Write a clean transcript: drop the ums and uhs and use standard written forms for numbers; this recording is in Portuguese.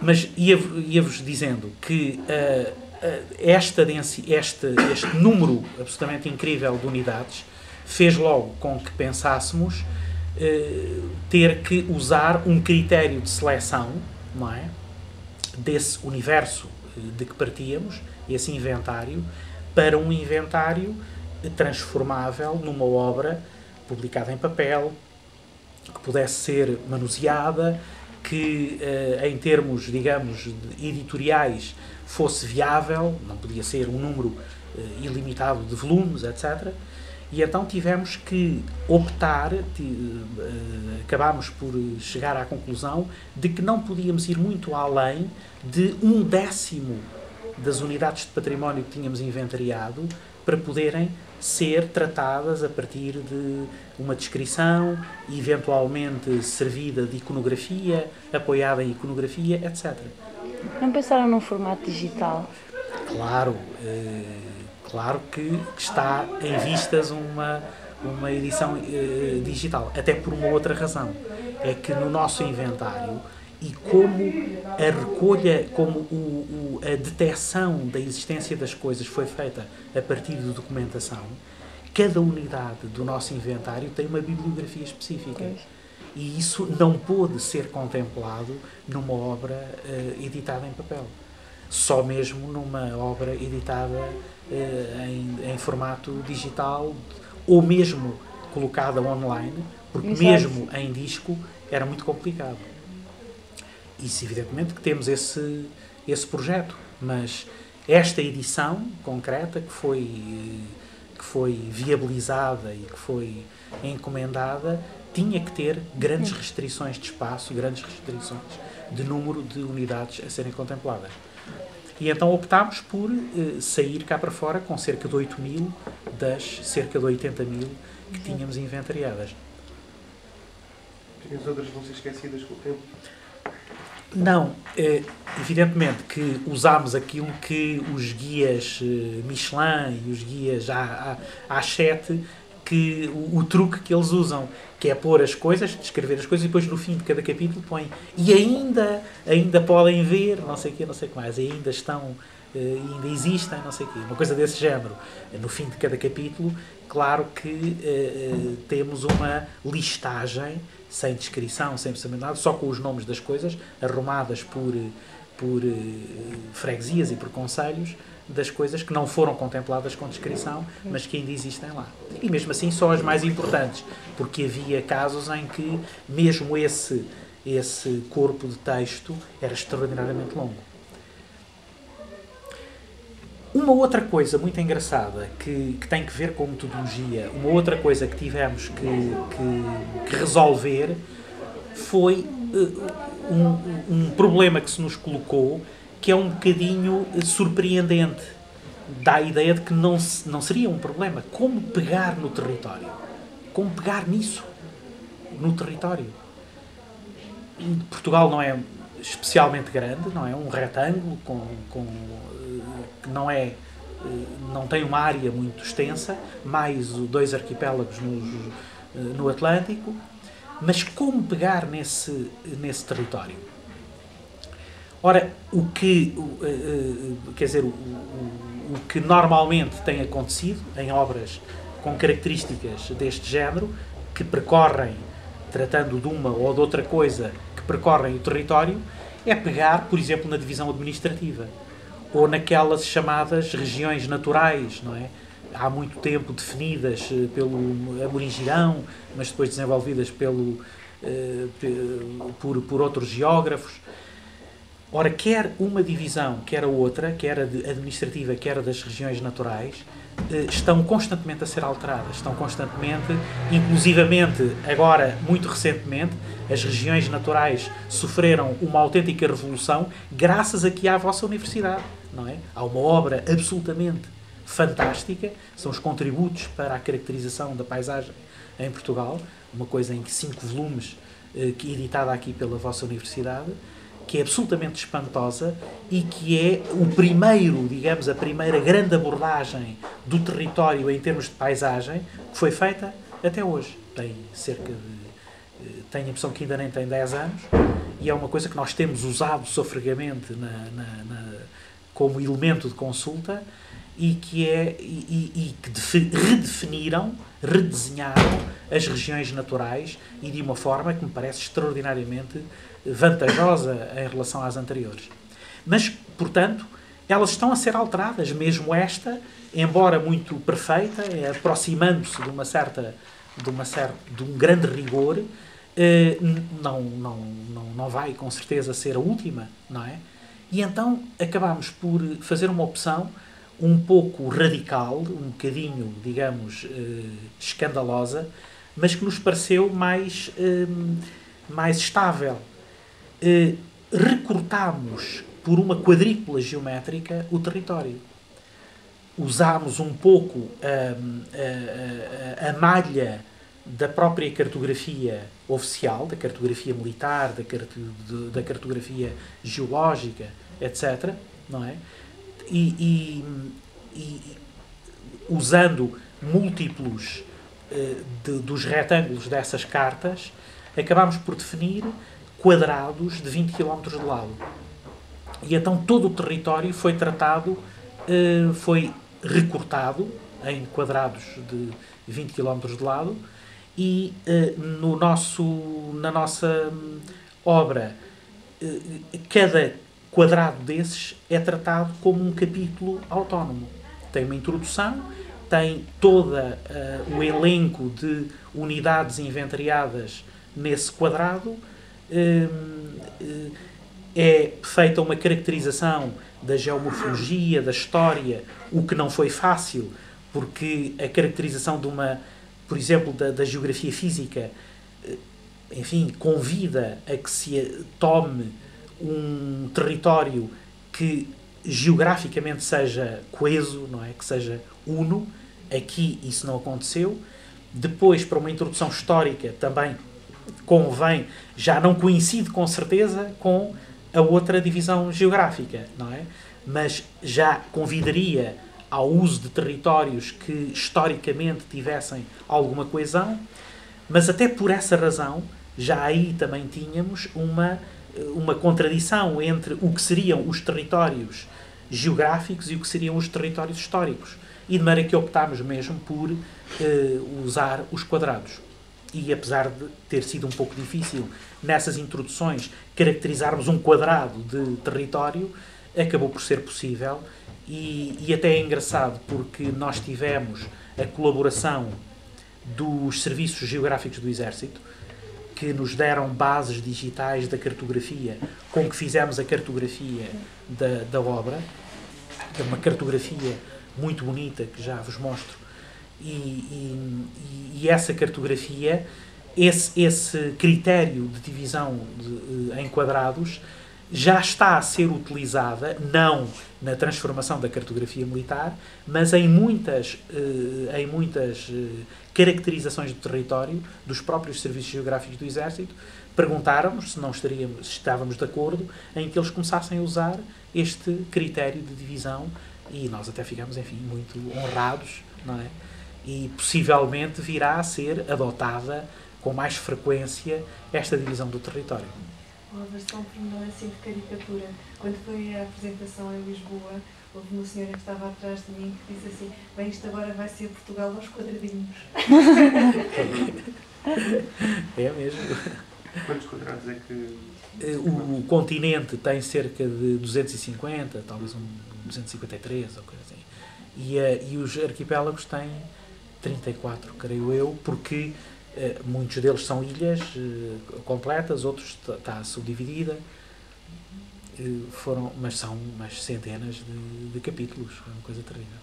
Mas ia-vos dizendo que este número absolutamente incrível de unidades fez logo com que pensássemos ter que usar um critério de seleção, não é? Desse universo de que partíamos, esse inventário, para um inventário transformável numa obra publicada em papel, que pudesse ser manuseada, que em termos, digamos, editoriais fosse viável, não podia ser um número ilimitado de volumes, etc. E então tivemos que optar, acabámos por chegar à conclusão de que não podíamos ir muito além de 1/10 das unidades de património que tínhamos inventariado para poderem ser tratadas a partir de uma descrição, eventualmente servida de iconografia, apoiada em iconografia, etc. Não pensaram num formato digital? Claro, claro que está em vistas uma edição digital, até por uma outra razão. É que no nosso inventário, e como a recolha, como a detecção da existência das coisas foi feita a partir de documentação, cada unidade do nosso inventário tem uma bibliografia específica. E isso não pôde ser contemplado numa obra editada em papel. Só mesmo numa obra editada em formato digital ou mesmo colocada online, porque mesmo em disco era muito complicado. Isso, evidentemente, que temos esse projeto, mas esta edição concreta que foi viabilizada e que foi encomendada tinha que ter grandes restrições de espaço, grandes restrições de número de unidades a serem contempladas. E então optámos por sair cá para fora com cerca de 8.000 das cerca de 80.000 que tínhamos inventariadas. E as outras vão ser esquecidas com o tempo? Não, evidentemente que usámos aquilo que os guias Michelin e os guias A7, que o truque que eles usam, que é pôr as coisas, descrever as coisas e depois no fim de cada capítulo põe e ainda podem ver, não sei o quê, não sei o que mais, ainda estão, ainda existem, não sei o quê, uma coisa desse género. No fim de cada capítulo, claro que temos uma listagem sem descrição, sem nada, só com os nomes das coisas, arrumadas por freguesias e por concelhos, das coisas que não foram contempladas com descrição, mas que ainda existem lá. E mesmo assim só as mais importantes, porque havia casos em que mesmo esse corpo de texto era extraordinariamente longo. Uma outra coisa muito engraçada que tem que ver com metodologia, uma outra coisa que tivemos que resolver foi um problema que se nos colocou, que é um bocadinho surpreendente. Dá a ideia de que não seria um problema. Como pegar no território? Como pegar nisso? No território? Portugal não é especialmente grande, não é um retângulo que não tem uma área muito extensa, mais 2 arquipélagos no Atlântico, mas como pegar nesse território? Ora, o que normalmente tem acontecido em obras com características deste género, que percorrem, tratando de uma ou de outra coisa, que percorrem o território, é pegar, por exemplo, na divisão administrativa, ou naquelas chamadas regiões naturais, não é? Há muito tempo definidas pelo Amorim-Girão, mas depois desenvolvidas por outros geógrafos. Ora, quer uma divisão, quer a outra, quer a administrativa, quer a das regiões naturais, estão constantemente a ser alteradas, estão constantemente, inclusivamente, agora, muito recentemente, as regiões naturais sofreram uma autêntica revolução graças aqui à vossa universidade, não é? Há uma obra absolutamente fantástica, são os contributos para a caracterização da paisagem em Portugal, uma coisa em 5 volumes, editada aqui pela vossa universidade, que é absolutamente espantosa e que é o primeiro, digamos, a primeira grande abordagem do território em termos de paisagem que foi feita até hoje. Tem cerca de... Tenho a impressão que ainda nem tem 10 anos e é uma coisa que nós temos usado sofregamente como elemento de consulta, e que redefiniram, redesenharam as regiões naturais, e de uma forma que me parece extraordinariamente vantajosa em relação às anteriores. Mas, portanto, elas estão a ser alteradas, mesmo esta, embora muito perfeita, aproximando-se de um grande rigor, não vai com certeza ser a última, não é? E então acabamos por fazer uma opção um pouco radical, um bocadinho, digamos, escandalosa, mas que nos pareceu mais estável. Recortámos por uma quadrícula geométrica o território. Usámos um pouco a malha da própria cartografia oficial, da cartografia militar, da cartografia geológica, etc., não é? E usando múltiplos dos retângulos dessas cartas, acabámos por definir quadrados de 20 km de lado. E então todo o território foi tratado, foi recortado em quadrados de 20 km de lado, e na nossa obra, cada quadrado desses é tratado como um capítulo autónomo. Tem uma introdução, tem todo o elenco de unidades inventariadas nesse quadrado, é feita uma caracterização da geomorfologia, da história, o que não foi fácil, porque a caracterização por exemplo, da geografia física, enfim, convida a que se tome um território que geograficamente seja coeso, não é? Que seja uno. Aqui isso não aconteceu. Depois, para uma introdução histórica, também convém, já não coincide com certeza com a outra divisão geográfica, não é? Mas já convidaria ao uso de territórios que historicamente tivessem alguma coesão, mas até por essa razão já aí também tínhamos uma contradição entre o que seriam os territórios geográficos e o que seriam os territórios históricos, e de maneira que optámos mesmo por usar os quadrados. E apesar de ter sido um pouco difícil nessas introduções caracterizarmos um quadrado de território, acabou por ser possível, e até é engraçado porque nós tivemos a colaboração dos serviços geográficos do Exército, que nos deram bases digitais da cartografia, com que fizemos a cartografia da obra, que é uma cartografia muito bonita, que já vos mostro, e essa cartografia, esse critério de divisão em quadrados, já está a ser utilizada, não na transformação da cartografia militar, mas em muitas caracterizações do território dos próprios serviços geográficos do Exército. Perguntaram-nos se estávamos de acordo em que eles começassem a usar este critério de divisão, e nós até ficamos, enfim, muito honrados, não é? E possivelmente virá a ser adotada com mais frequência esta divisão do território. Uma versão pormenor assim de caricatura. Quando foi a apresentação em Lisboa, houve uma senhora que estava atrás de mim que disse assim: bem, isto agora vai ser Portugal aos quadradinhos. É mesmo. Quantos quadrados é que... O continente tem cerca de 250, talvez 253 ou coisa assim. E os arquipélagos têm 34, creio eu, porque muitos deles são ilhas completas, outros está subdividida, mas são umas centenas de capítulos, é uma coisa terrível.